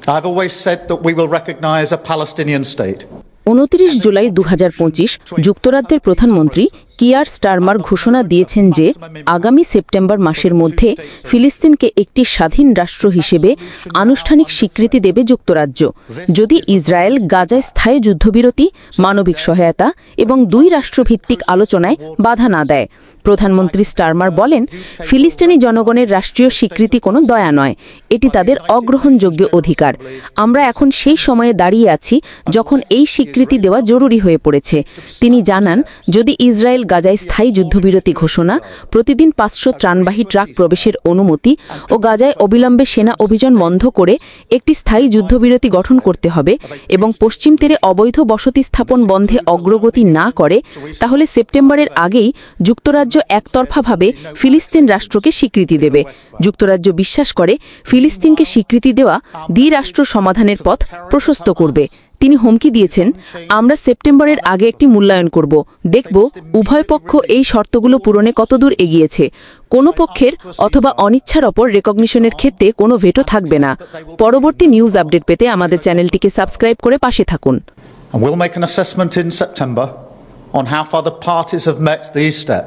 I've always said that we will recognize a Palestinian state. 29 July 2025 যুক্তরাজ্যের প্রধানমন্ত্রী Keir Starmer ঘোষণা দিয়েছেন যে আগামী সেপ্টেম্বর মাসের মধ্যে ফিলিস্তিনকে একটি স্বাধীন রাষ্ট্র হিসেবে আনুষ্ঠানিক স্বীকৃতি দেবে যুক্তরাজ্য যদি ইসরায়েল গাজায় স্থায়ী যুদ্ধবিরতি মানবিক সহায়তা এবং দুই রাষ্ট্রভিত্তিক আলোচনায় বাধা না দেয় প্রধানমন্ত্রী স্টারমার বলেন ফিলিস্তিনি জনগণের রাষ্ট্রীয় স্বীকৃতি কোনো দয়া নয় এটি তাদের অগ্রহণযোগ্য অধিকার আমরা এখন সেই সময়ে দাঁড়িয়ে আছি যখন এই স্বীকৃতি দেওয়া জরুরি হয়ে পড়েছে তিনি জানান যদি ইসরায়েল গাজায় স্থায়ী যুদ্ধবিরতি ঘোষণা প্রতিদিন 500 ত্রাণবাহী ট্রাক প্রবেশের অনুমতি ও গাজায় অবিলম্বে সেনা অভিযান বন্ধ করে একটি স্থায়ী যুদ্ধবিরতি গঠন করতে হবে এবং পশ্চিম তীরে অবৈধ বসতি স্থাপন বন্ধে অগ্রগতি না করে তাহলে সেপ্টেম্বরের আগেই যুক্তরাজ্য একতরফাভাবে ফিলিস্তিন রাষ্ট্রকে স্বীকৃতি দেবে যুক্তরাজ্য বিশ্বাস করে ফিলিস্তিনকে স্বীকৃতি দেওয়া দ্বিরাষ্ট্র সমাধানের পথ প্রশস্ত করবে তিনি হুমকি দিয়েছেন আমরা সেপ্টেম্বরের আগে একটি মূল্যায়ন করব দেখব উভয় পক্ষ এই শর্তগুলো পূরণে কতদূর এগিয়েছে কোনো পক্ষের অথবা অনিচ্ছার ওপর রেকগনিশনের ক্ষেত্রে কোনো ভেটো থাকবে না পরবর্তী নিউজ আপডেট পেতে আমাদের চ্যানেলটিকে সাবস্ক্রাইব করে পাশে থাকুন And we'll make an assessment in September on how far the parties have met these steps.